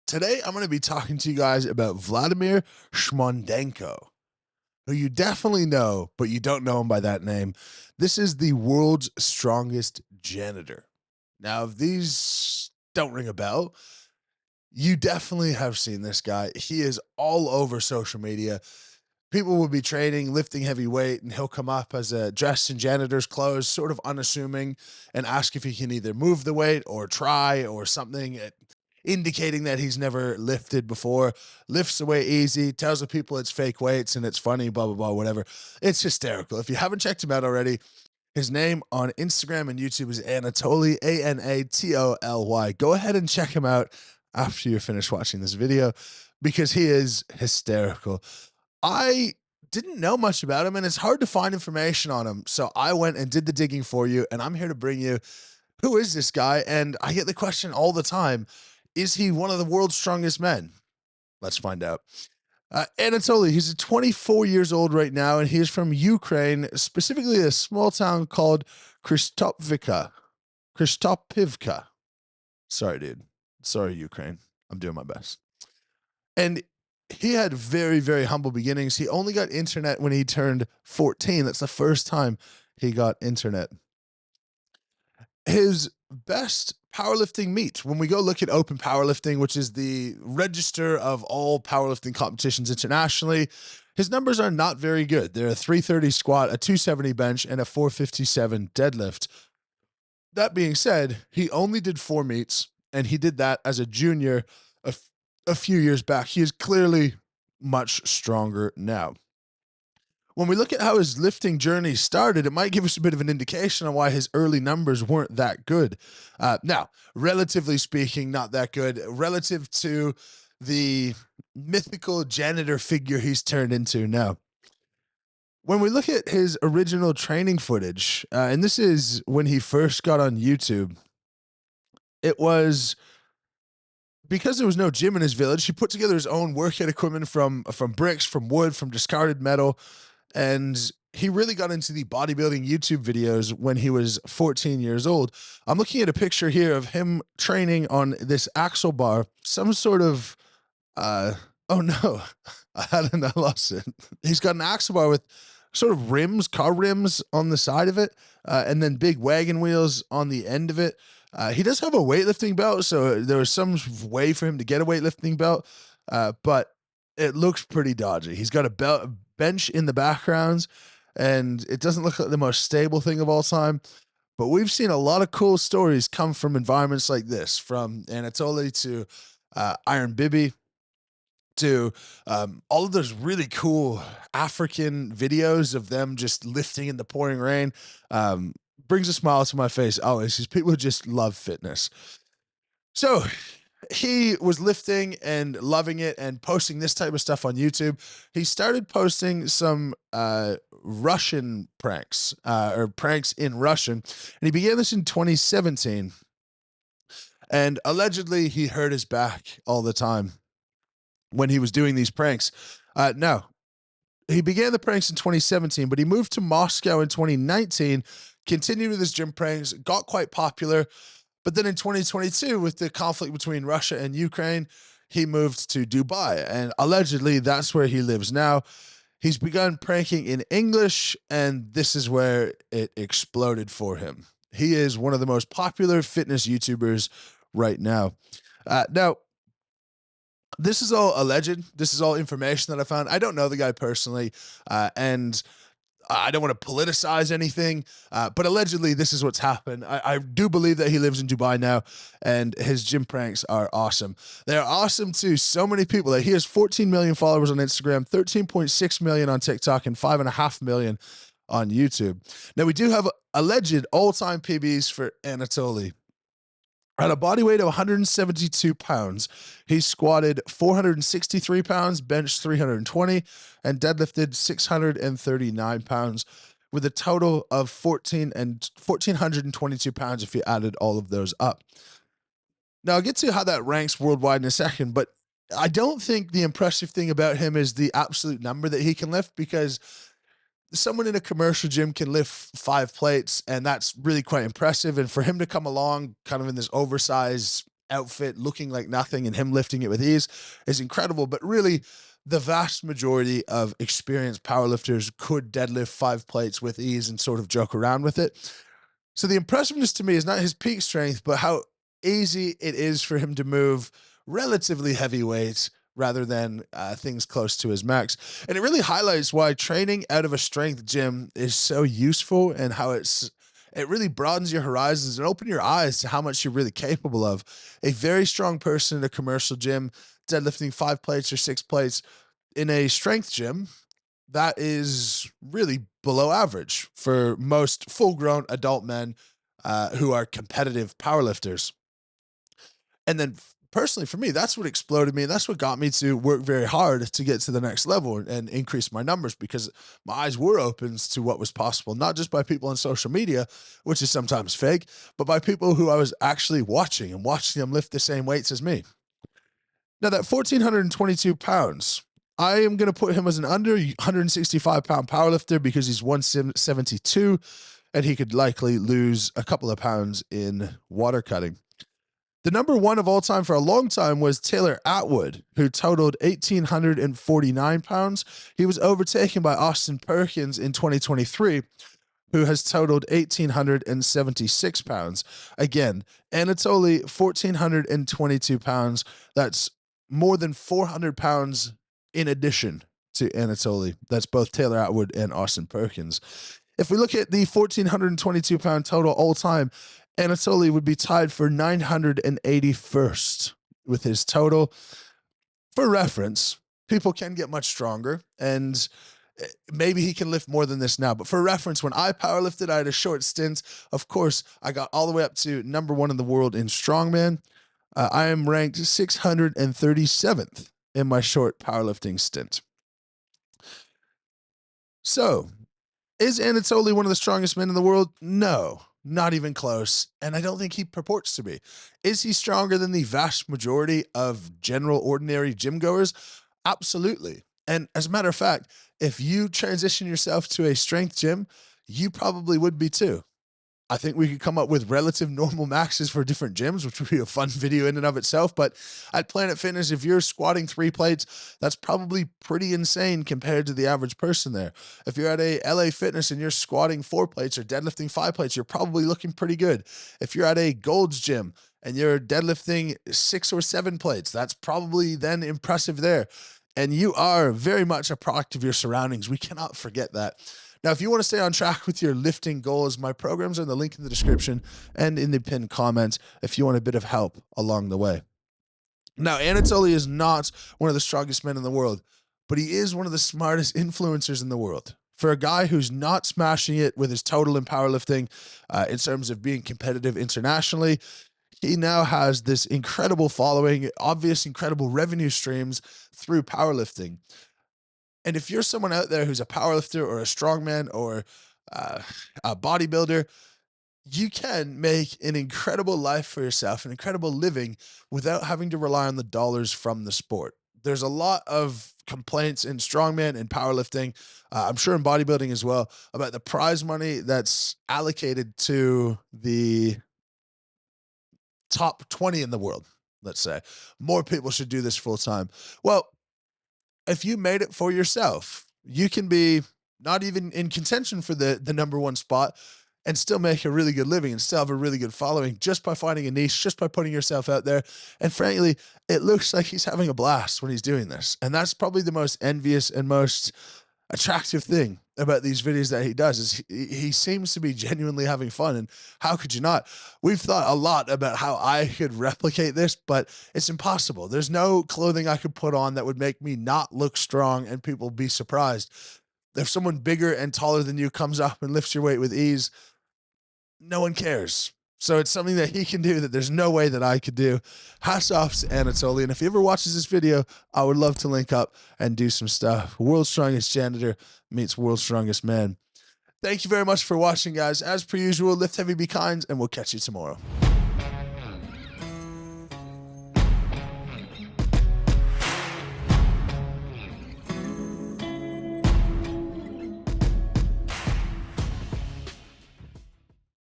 Today, I'm going to be talking to you guys about Vladimir Shmondenko, who you definitely know, but you don't know him by that name. This is the world's strongest janitor. Now, if these don't ring a bell, you definitely have seen this guy. He is all over social media. People will be training, lifting heavy weight, and he'll come up as a dressed in janitor's clothes, sort of unassuming, and ask if he can either move the weight or try or something, indicating that he's never lifted before. Lifts the weight easy, tells the people it's fake weights and it's funny, blah, blah, blah, whatever. It's hysterical. If you haven't checked him out already, his name on Instagram and YouTube is Anatoly, Anatoly. Go ahead and check him out after you're finished watching this video because he is hysterical. I didn't know much about him, and it's hard to find information on him. So I went and did the digging for you, and I'm here to bring you who is this guy? And I get the question all the time, is he one of the world's strongest men? Let's find out. Anatoly, he's 24 years old right now, and he is from Ukraine, specifically a small town called Kristopivka. Kristopivka. Sorry, dude. Sorry, Ukraine. I'm doing my best. And he had very, very humble beginnings. He only got internet when he turned 14. That's the first time he got internet. His best powerlifting meet, when we go look at open powerlifting, which is the register of all powerlifting competitions internationally, his numbers are not very good. They're a 330 squat, a 270 bench, and a 457 deadlift. That being said, he only did 4 meets, and he did that as a junior a few years back. He is clearly much stronger now. When we look at how his lifting journey started, it might give us a bit of an indication on why his early numbers weren't that good. Now, relatively speaking, not that good relative to the mythical janitor figure he's turned into now. When we look at his original training footage, and this is when he first got on YouTube, it was because there was no gym in his village. He put together his own workout equipment from bricks, from wood, from discarded metal. And he really got into the bodybuilding YouTube videos when he was 14 years old. I'm looking at a picture here of him training on this axle bar, some sort of, oh no, I lost it. He's got an axle bar with sort of rims, car rims on the side of it, and then big wagon wheels on the end of it. He does have a weightlifting belt, so there was some way for him to get a weightlifting belt, but it looks pretty dodgy. He's got a bench in the background, and it doesn't look like the most stable thing of all time. But we've seen a lot of cool stories come from environments like this, from Anatoly to Iron Bibi to all of those really cool African videos of them just lifting in the pouring rain. Brings a smile to my face always, because people just love fitness. So he was lifting and loving it and posting this type of stuff on YouTube. He started posting some Russian pranks, or pranks in Russian, and he began this in 2017. And allegedly, he hurt his back all the time when he was doing these pranks. No, he began the pranks in 2017, but he moved to Moscow in 2019, continued with his gym pranks, got quite popular. But then in 2022, with the conflict between Russia and Ukraine, he moved to Dubai, and allegedly that's where he lives now. He's begun pranking in English, and this is where it exploded for him. He is one of the most popular fitness YouTubers right now. Now, this is all alleged. This is all information that I found. I don't know the guy personally, and I don't want to politicize anything, but allegedly this is what's happened. I do believe that he lives in Dubai now, and his gym pranks are awesome. They're awesome to so many people. He has 14 million followers on Instagram, 13.6 million on TikTok, and 5.5 million on YouTube. Now, we do have alleged all-time PBs for Anatoly. At a body weight of 172 pounds, he squatted 463 pounds, benched 320, and deadlifted 639 pounds, with a total of 1,422 pounds if you added all of those up. Now, I'll get to how that ranks worldwide in a second, but I don't think the impressive thing about him is the absolute number that he can lift, because someone in a commercial gym can lift 5 plates, and that's really quite impressive. And for him to come along kind of in this oversized outfit looking like nothing and him lifting it with ease is incredible. But really, the vast majority of experienced powerlifters could deadlift 5 plates with ease and sort of joke around with it. So the impressiveness to me is not his peak strength, but how easy it is for him to move relatively heavy weights rather than things close to his max. And it really highlights why training out of a strength gym is so useful, and how it really broadens your horizons and open your eyes to how much you're really capable of. A very strong person in a commercial gym deadlifting 5 plates or 6 plates in a strength gym, that is really below average for most full-grown adult men who are competitive powerlifters. And then personally for me, that's what exploded me. And that's what got me to work very hard to get to the next level and increase my numbers, because my eyes were opened to what was possible, not just by people on social media, which is sometimes fake, but by people who I was actually watching and watching them lift the same weights as me. Now that 1,422 pounds, I am going to put him as an under 165 pound powerlifter because he's 172 and he could likely lose a couple of pounds in water cutting. The number one of all time for a long time was Taylor Atwood, who totaled 1,849 pounds. He was overtaken by Austin Perkins in 2023, who has totaled 1,876 pounds. Again, Anatoly, 1,422 pounds. That's more than 400 pounds in addition to Anatoly. That's both Taylor Atwood and Austin Perkins. If we look at the 1,422 pound total all time, Anatoly would be tied for 981st with his total. For reference, people can get much stronger, and maybe he can lift more than this now. But for reference, when I powerlifted, I had a short stint. Of course, I got all the way up to number 1 in the world in strongman. I am ranked 637th in my short powerlifting stint. So, is Anatoly one of the strongest men in the world? No, not even close. And I don't think he purports to be. Is he stronger than the vast majority of general ordinary gym goers? Absolutely. And as a matter of fact, if you transition yourself to a strength gym, you probably would be too. I think we could come up with relative normal maxes for different gyms, which would be a fun video in and of itself. But at Planet Fitness, if you're squatting 3 plates, that's probably pretty insane compared to the average person there. If you're at a LA Fitness and you're squatting 4 plates or deadlifting 5 plates, you're probably looking pretty good. If you're at a Gold's Gym and you're deadlifting 6 or 7 plates, that's probably then impressive there. And you are very much a product of your surroundings. We cannot forget that. Now, if you want to stay on track with your lifting goals, my programs are in the link in the description and in the pinned comments if you want a bit of help along the way. Now, Anatoly is not one of the strongest men in the world, but he is one of the smartest influencers in the world. For a guy who's not smashing it with his total in powerlifting in terms of being competitive internationally, he now has this incredible following, obvious incredible revenue streams through powerlifting. And if you're someone out there who's a powerlifter or a strongman or a bodybuilder, you can make an incredible life for yourself, an incredible living without having to rely on the dollars from the sport. There's a lot of complaints in strongman and powerlifting, I'm sure in bodybuilding as well, about the prize money that's allocated to the top 20 in the world, let's say. More people should do this full time. Well, if you made it for yourself, you can be not even in contention for the number 1 spot and still make a really good living and still have a really good following just by finding a niche, just by putting yourself out there. And frankly, it looks like he's having a blast when he's doing this. And that's probably the most envious and most attractive thing about these videos that he does is he seems to be genuinely having fun. And how could you not? We've thought a lot about how I could replicate this, but it's impossible. There's no clothing I could put on that would make me not look strong and people be surprised. If someone bigger and taller than you comes up and lifts your weight with ease, no one cares. So it's something that he can do that there's no way that I could do. Hats off to Anatoly. And if he ever watches this video, I would love to link up and do some stuff. World's Strongest Janitor meets World's Strongest Man. Thank you very much for watching, guys. As per usual, lift heavy, be kind, and we'll catch you tomorrow.